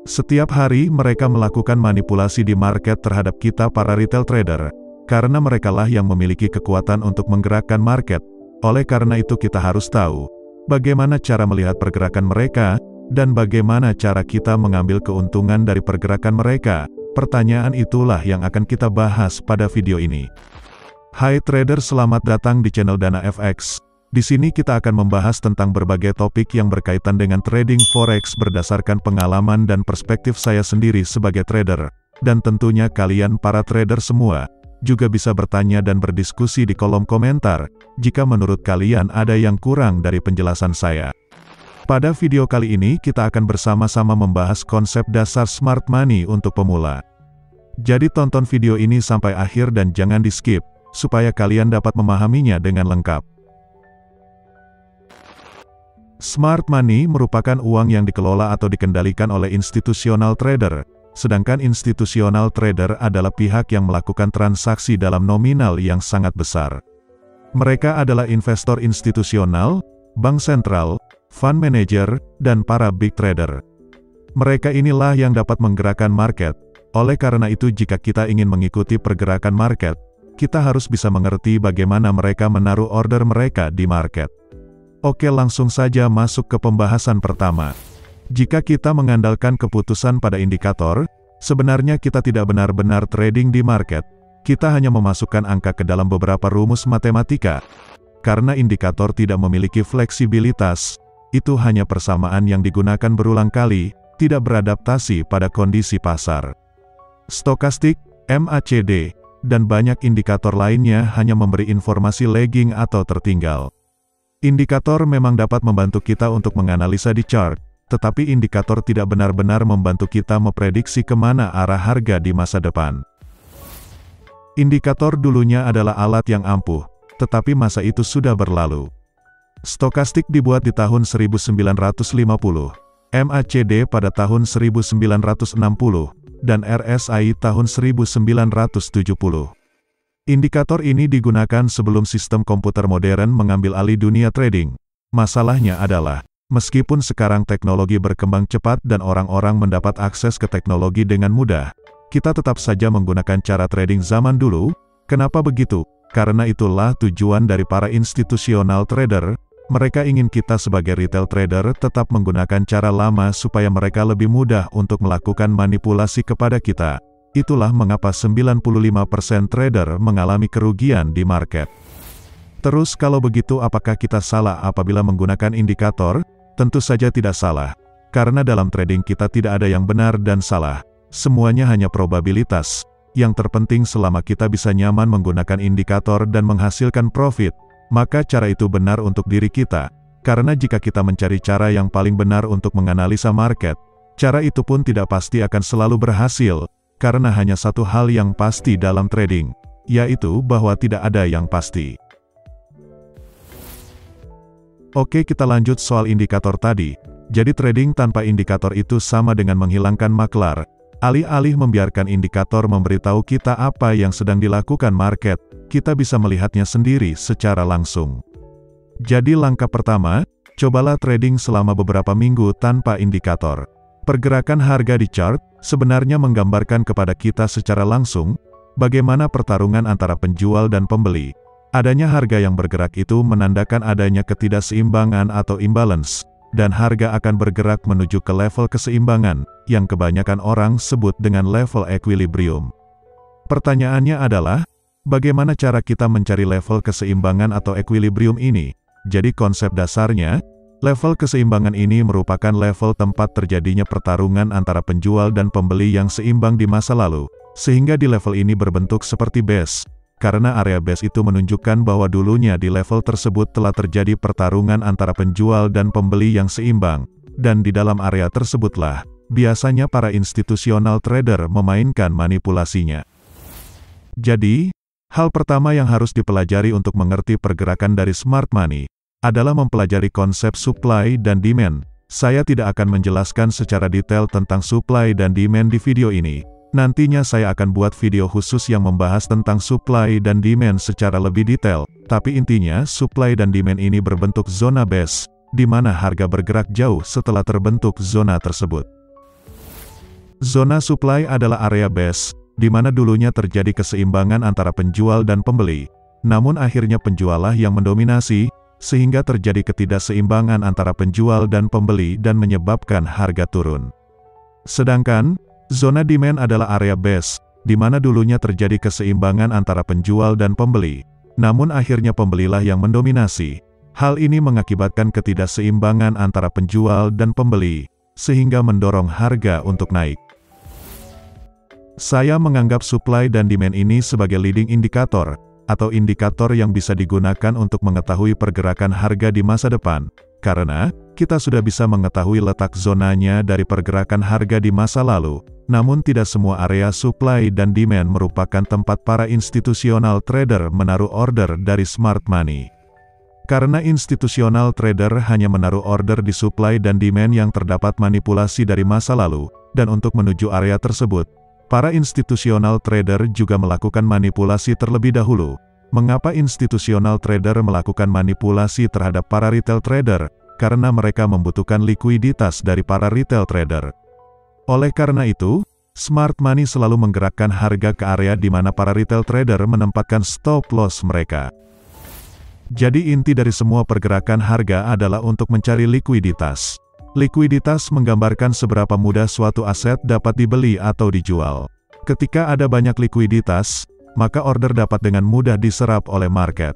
Setiap hari mereka melakukan manipulasi di market terhadap kita para retail trader, karena merekalah yang memiliki kekuatan untuk menggerakkan market. Oleh karena itu kita harus tahu, bagaimana cara melihat pergerakan mereka, dan bagaimana cara kita mengambil keuntungan dari pergerakan mereka. Pertanyaan itulah yang akan kita bahas pada video ini. Hai trader, selamat datang di channel Dana FX. Di sini kita akan membahas tentang berbagai topik yang berkaitan dengan trading forex berdasarkan pengalaman dan perspektif saya sendiri sebagai trader. Dan tentunya kalian para trader semua juga bisa bertanya dan berdiskusi di kolom komentar jika menurut kalian ada yang kurang dari penjelasan saya. Pada video kali ini kita akan bersama-sama membahas konsep dasar smart money untuk pemula. Jadi tonton video ini sampai akhir dan jangan di-skip, supaya kalian dapat memahaminya dengan lengkap. Smart money merupakan uang yang dikelola atau dikendalikan oleh institusional trader, sedangkan institusional trader adalah pihak yang melakukan transaksi dalam nominal yang sangat besar. Mereka adalah investor institusional, bank sentral, fund manager, dan para big trader. Mereka inilah yang dapat menggerakkan market. Oleh karena itu jika kita ingin mengikuti pergerakan market, kita harus bisa mengerti bagaimana mereka menaruh order mereka di market. Oke, langsung saja masuk ke pembahasan pertama. Jika kita mengandalkan keputusan pada indikator, sebenarnya kita tidak benar-benar trading di market. Kita hanya memasukkan angka ke dalam beberapa rumus matematika. Karena indikator tidak memiliki fleksibilitas, itu hanya persamaan yang digunakan berulang kali, tidak beradaptasi pada kondisi pasar. Stokastik, MACD, dan banyak indikator lainnya hanya memberi informasi lagging atau tertinggal. Indikator memang dapat membantu kita untuk menganalisa di chart, tetapi indikator tidak benar-benar membantu kita memprediksi kemana arah harga di masa depan. Indikator dulunya adalah alat yang ampuh, tetapi masa itu sudah berlalu. Stokastik dibuat di tahun 1950, MACD pada tahun 1960, dan RSI tahun 1970. Indikator ini digunakan sebelum sistem komputer modern mengambil alih dunia trading. Masalahnya adalah, meskipun sekarang teknologi berkembang cepat dan orang-orang mendapat akses ke teknologi dengan mudah, kita tetap saja menggunakan cara trading zaman dulu. Kenapa begitu? Karena itulah tujuan dari para institusional trader. Mereka ingin kita sebagai retail trader tetap menggunakan cara lama supaya mereka lebih mudah untuk melakukan manipulasi kepada kita. Itulah mengapa 95% trader mengalami kerugian di market. Terus kalau begitu apakah kita salah apabila menggunakan indikator? Tentu saja tidak salah. Karena dalam trading kita tidak ada yang benar dan salah. Semuanya hanya probabilitas. Yang terpenting selama kita bisa nyaman menggunakan indikator dan menghasilkan profit, maka cara itu benar untuk diri kita. Karena jika kita mencari cara yang paling benar untuk menganalisa market, cara itu pun tidak pasti akan selalu berhasil. Karena hanya satu hal yang pasti dalam trading, yaitu bahwa tidak ada yang pasti. Oke, kita lanjut soal indikator tadi. Jadi trading tanpa indikator itu sama dengan menghilangkan maklar. Alih-alih membiarkan indikator memberitahu kita apa yang sedang dilakukan market, kita bisa melihatnya sendiri secara langsung. Jadi langkah pertama, cobalah trading selama beberapa minggu tanpa indikator. Pergerakan harga di chart sebenarnya menggambarkan kepada kita secara langsung bagaimana pertarungan antara penjual dan pembeli. Adanya harga yang bergerak itu menandakan adanya ketidakseimbangan atau imbalance, dan harga akan bergerak menuju ke level keseimbangan, yang kebanyakan orang sebut dengan level equilibrium. Pertanyaannya adalah, bagaimana cara kita mencari level keseimbangan atau equilibrium ini? Jadi konsep dasarnya, level keseimbangan ini merupakan level tempat terjadinya pertarungan antara penjual dan pembeli yang seimbang di masa lalu, sehingga di level ini berbentuk seperti base. Karena area base itu menunjukkan bahwa dulunya di level tersebut telah terjadi pertarungan antara penjual dan pembeli yang seimbang, dan di dalam area tersebutlah, biasanya para institusional trader memainkan manipulasinya. Jadi, hal pertama yang harus dipelajari untuk mengerti pergerakan dari smart money, adalah mempelajari konsep supply dan demand. Saya tidak akan menjelaskan secara detail tentang supply dan demand di video ini. Nantinya saya akan buat video khusus yang membahas tentang supply dan demand secara lebih detail. Tapi intinya, supply dan demand ini berbentuk zona base, di mana harga bergerak jauh setelah terbentuk zona tersebut. Zona supply adalah area base, di mana dulunya terjadi keseimbangan antara penjual dan pembeli, namun akhirnya penjuallah yang mendominasi, sehingga terjadi ketidakseimbangan antara penjual dan pembeli dan menyebabkan harga turun. Sedangkan, zona demand adalah area base, di mana dulunya terjadi keseimbangan antara penjual dan pembeli, namun akhirnya pembelilah yang mendominasi. Hal ini mengakibatkan ketidakseimbangan antara penjual dan pembeli, sehingga mendorong harga untuk naik. Saya menganggap supply dan demand ini sebagai leading indicator, atau indikator yang bisa digunakan untuk mengetahui pergerakan harga di masa depan, karena kita sudah bisa mengetahui letak zonanya dari pergerakan harga di masa lalu, namun tidak semua area supply dan demand merupakan tempat para institusional trader menaruh order dari smart money. Karena institusional trader hanya menaruh order di supply dan demand yang terdapat manipulasi dari masa lalu, dan untuk menuju area tersebut, para institusional trader juga melakukan manipulasi terlebih dahulu. Mengapa institusional trader melakukan manipulasi terhadap para retail trader? Karena mereka membutuhkan likuiditas dari para retail trader. Oleh karena itu, smart money selalu menggerakkan harga ke area di mana para retail trader menempatkan stop loss mereka. Jadi inti dari semua pergerakan harga adalah untuk mencari likuiditas. Likuiditas menggambarkan seberapa mudah suatu aset dapat dibeli atau dijual. Ketika ada banyak likuiditas, maka order dapat dengan mudah diserap oleh market.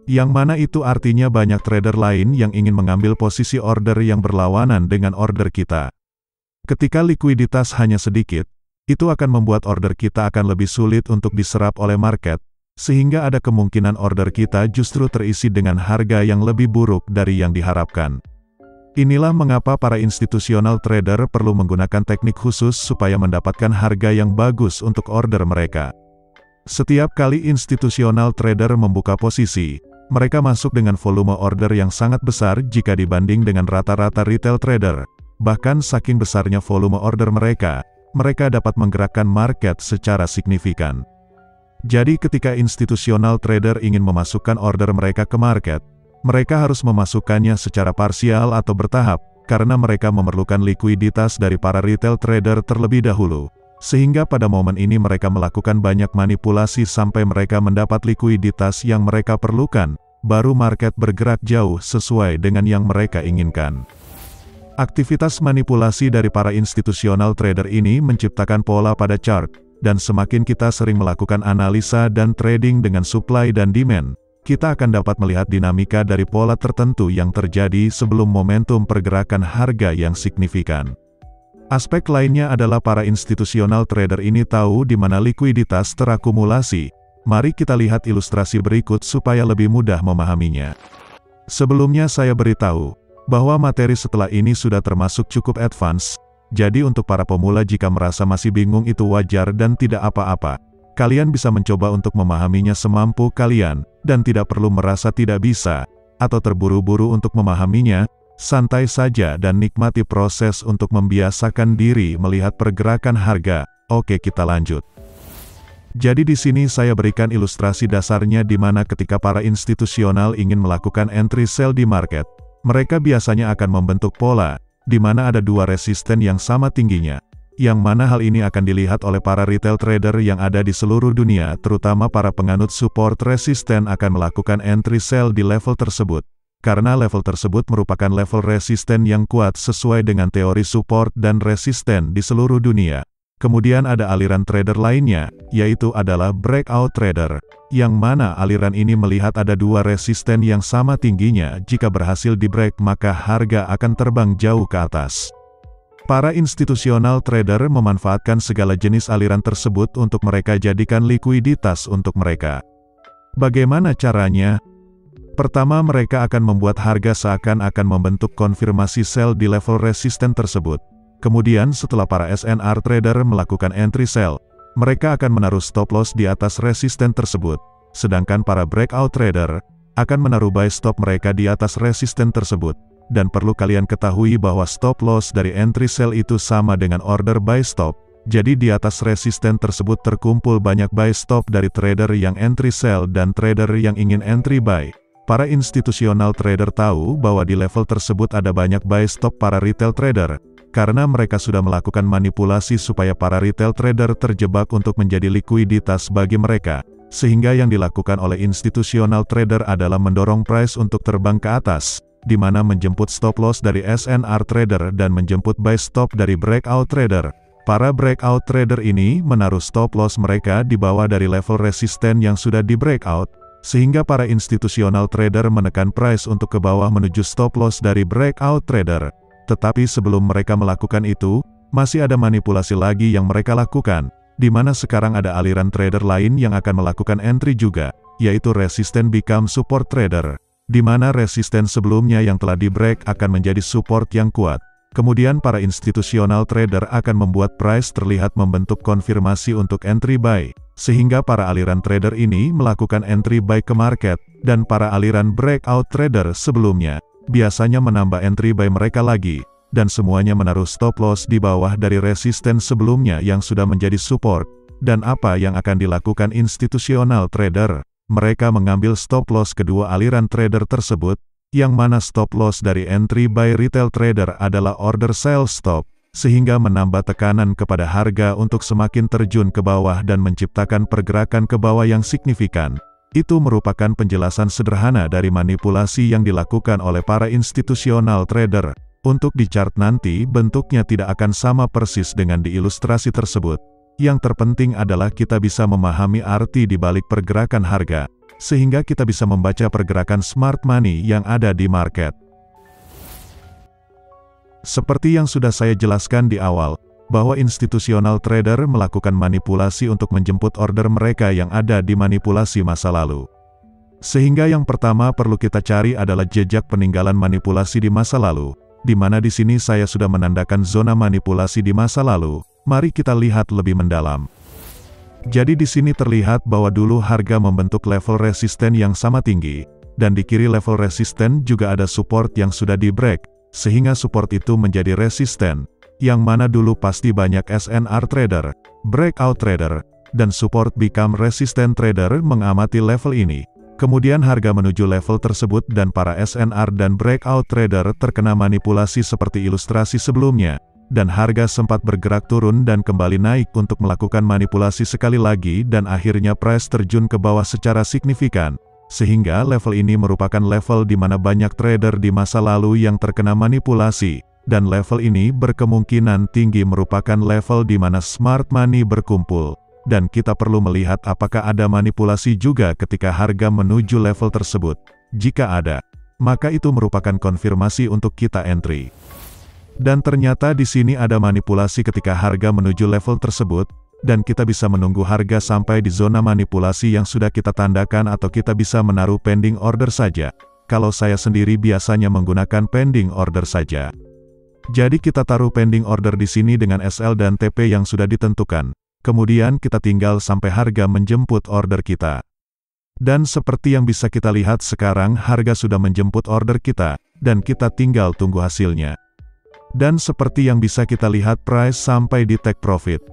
Yang mana itu artinya banyak trader lain yang ingin mengambil posisi order yang berlawanan dengan order kita. Ketika likuiditas hanya sedikit, itu akan membuat order kita akan lebih sulit untuk diserap oleh market, sehingga ada kemungkinan order kita justru terisi dengan harga yang lebih buruk dari yang diharapkan. Inilah mengapa para institusional trader perlu menggunakan teknik khusus supaya mendapatkan harga yang bagus untuk order mereka. Setiap kali institusional trader membuka posisi, mereka masuk dengan volume order yang sangat besar jika dibanding dengan rata-rata retail trader. Bahkan saking besarnya volume order mereka, mereka dapat menggerakkan market secara signifikan. Jadi ketika institusional trader ingin memasukkan order mereka ke market, mereka harus memasukkannya secara parsial atau bertahap, karena mereka memerlukan likuiditas dari para retail trader terlebih dahulu. Sehingga pada momen ini mereka melakukan banyak manipulasi sampai mereka mendapat likuiditas yang mereka perlukan, baru market bergerak jauh sesuai dengan yang mereka inginkan. Aktivitas manipulasi dari para institusional trader ini menciptakan pola pada chart, dan semakin kita sering melakukan analisa dan trading dengan supply dan demand, kita akan dapat melihat dinamika dari pola tertentu yang terjadi sebelum momentum pergerakan harga yang signifikan. Aspek lainnya adalah para institusional trader ini tahu di mana likuiditas terakumulasi. Mari kita lihat ilustrasi berikut supaya lebih mudah memahaminya. Sebelumnya saya beritahu bahwa materi setelah ini sudah termasuk cukup advance. Jadi untuk para pemula jika merasa masih bingung itu wajar dan tidak apa-apa. Kalian bisa mencoba untuk memahaminya semampu kalian, dan tidak perlu merasa tidak bisa, atau terburu-buru untuk memahaminya. Santai saja dan nikmati proses untuk membiasakan diri melihat pergerakan harga. Oke, kita lanjut. Jadi di sini saya berikan ilustrasi dasarnya di mana ketika para institusional ingin melakukan entry sell di market, mereka biasanya akan membentuk pola, di mana ada dua resisten yang sama tingginya, yang mana hal ini akan dilihat oleh para retail trader yang ada di seluruh dunia, terutama para penganut support resisten akan melakukan entry sell di level tersebut, karena level tersebut merupakan level resisten yang kuat sesuai dengan teori support dan resisten di seluruh dunia. Kemudian ada aliran trader lainnya, yaitu adalah breakout trader, yang mana aliran ini melihat ada dua resisten yang sama tingginya, jika berhasil di break maka harga akan terbang jauh ke atas. Para institusional trader memanfaatkan segala jenis aliran tersebut untuk mereka jadikan likuiditas untuk mereka. Bagaimana caranya? Pertama, mereka akan membuat harga seakan-akan membentuk konfirmasi sell di level resisten tersebut. Kemudian setelah para SNR trader melakukan entry sell, mereka akan menaruh stop loss di atas resisten tersebut. Sedangkan para breakout trader akan menaruh buy stop mereka di atas resisten tersebut. Dan perlu kalian ketahui bahwa stop loss dari entry sell itu sama dengan order buy stop. Jadi di atas resisten tersebut terkumpul banyak buy stop dari trader yang entry sell dan trader yang ingin entry buy. Para institusional trader tahu bahwa di level tersebut ada banyak buy stop para retail trader. karena mereka sudah melakukan manipulasi supaya para retail trader terjebak untuk menjadi likuiditas bagi mereka, sehingga yang dilakukan oleh institutional trader adalah mendorong price untuk terbang ke atas, di mana menjemput stop loss dari SNR trader dan menjemput buy stop dari breakout trader. Para breakout trader ini menaruh stop loss mereka di bawah dari level resisten yang sudah di breakout, sehingga para institutional trader menekan price untuk ke bawah menuju stop loss dari breakout trader. Tetapi sebelum mereka melakukan itu, masih ada manipulasi lagi yang mereka lakukan, di mana sekarang ada aliran trader lain yang akan melakukan entry juga, yaitu resisten become support trader, di mana resisten sebelumnya yang telah di-break akan menjadi support yang kuat. Kemudian para institutional trader akan membuat price terlihat membentuk konfirmasi untuk entry buy, sehingga para aliran trader ini melakukan entry buy ke market, dan para aliran breakout trader sebelumnya biasanya menambah entry buy mereka lagi, dan semuanya menaruh stop loss di bawah dari resisten sebelumnya yang sudah menjadi support. Dan apa yang akan dilakukan institutional trader? Mereka mengambil stop loss kedua aliran trader tersebut, yang mana stop loss dari entry buy retail trader adalah order sell stop, sehingga menambah tekanan kepada harga untuk semakin terjun ke bawah dan menciptakan pergerakan ke bawah yang signifikan. Itu merupakan penjelasan sederhana dari manipulasi yang dilakukan oleh para institutional trader. Untuk di chart nanti bentuknya tidak akan sama persis dengan di ilustrasi tersebut. Yang terpenting adalah kita bisa memahami arti di balik pergerakan harga, sehingga kita bisa membaca pergerakan smart money yang ada di market. Seperti yang sudah saya jelaskan di awal, bahwa institutional trader melakukan manipulasi untuk menjemput order mereka yang ada di manipulasi masa lalu. Sehingga yang pertama perlu kita cari adalah jejak peninggalan manipulasi di masa lalu, di mana di sini saya sudah menandakan zona manipulasi di masa lalu. Mari kita lihat lebih mendalam. Jadi di sini terlihat bahwa dulu harga membentuk level resisten yang sama tinggi, dan di kiri level resisten juga ada support yang sudah di-break, sehingga support itu menjadi resisten, yang mana dulu pasti banyak SNR trader, breakout trader, dan support become resistant trader mengamati level ini. Kemudian harga menuju level tersebut dan para SNR dan breakout trader terkena manipulasi seperti ilustrasi sebelumnya, dan harga sempat bergerak turun dan kembali naik untuk melakukan manipulasi sekali lagi dan akhirnya price terjun ke bawah secara signifikan. Sehingga level ini merupakan level di mana banyak trader di masa lalu yang terkena manipulasi. Dan level ini berkemungkinan tinggi merupakan level di mana smart money berkumpul. Dan kita perlu melihat apakah ada manipulasi juga ketika harga menuju level tersebut. Jika ada, maka itu merupakan konfirmasi untuk kita entry. Dan ternyata di sini ada manipulasi ketika harga menuju level tersebut, dan kita bisa menunggu harga sampai di zona manipulasi yang sudah kita tandakan atau kita bisa menaruh pending order saja. Kalau saya sendiri biasanya menggunakan pending order saja. Jadi kita taruh pending order di sini dengan SL dan TP yang sudah ditentukan. Kemudian kita tinggal sampai harga menjemput order kita. Dan seperti yang bisa kita lihat sekarang harga sudah menjemput order kita, dan kita tinggal tunggu hasilnya. Dan seperti yang bisa kita lihat price sampai di take profit.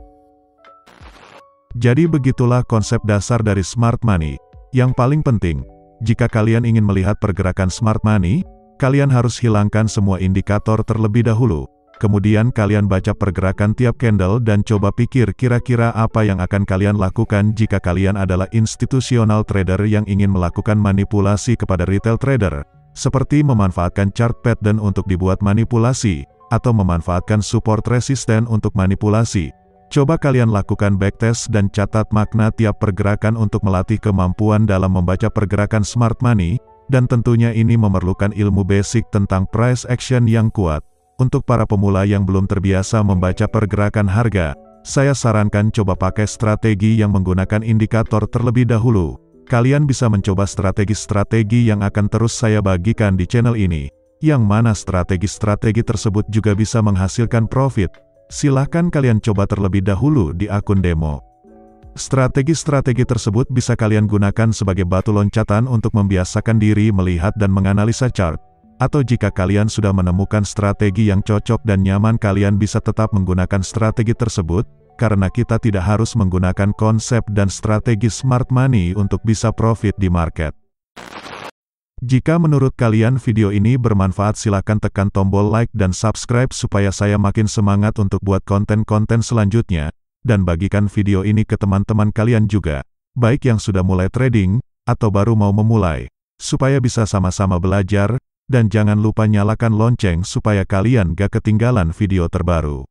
Jadi begitulah konsep dasar dari smart money. Yang paling penting, jika kalian ingin melihat pergerakan smart money, kalian harus hilangkan semua indikator terlebih dahulu. Kemudian kalian baca pergerakan tiap candle dan coba pikir kira-kira apa yang akan kalian lakukan jika kalian adalah institutional trader yang ingin melakukan manipulasi kepada retail trader. Seperti memanfaatkan chart pattern untuk dibuat manipulasi, atau memanfaatkan support resisten untuk manipulasi. Coba kalian lakukan backtest dan catat makna tiap pergerakan untuk melatih kemampuan dalam membaca pergerakan smart money, dan tentunya ini memerlukan ilmu basic tentang price action yang kuat. Untuk para pemula yang belum terbiasa membaca pergerakan harga, saya sarankan coba pakai strategi yang menggunakan indikator terlebih dahulu. Kalian bisa mencoba strategi-strategi yang akan terus saya bagikan di channel ini, yang mana strategi-strategi tersebut juga bisa menghasilkan profit. Silahkan kalian coba terlebih dahulu di akun demo. Strategi-strategi tersebut bisa kalian gunakan sebagai batu loncatan untuk membiasakan diri melihat dan menganalisa chart. Atau jika kalian sudah menemukan strategi yang cocok dan nyaman, kalian bisa tetap menggunakan strategi tersebut, karena kita tidak harus menggunakan konsep dan strategi smart money untuk bisa profit di market. Jika menurut kalian video ini bermanfaat, silakan tekan tombol like dan subscribe supaya saya makin semangat untuk buat konten-konten selanjutnya, dan bagikan video ini ke teman-teman kalian juga, baik yang sudah mulai trading, atau baru mau memulai, supaya bisa sama-sama belajar, dan jangan lupa nyalakan lonceng supaya kalian gak ketinggalan video terbaru.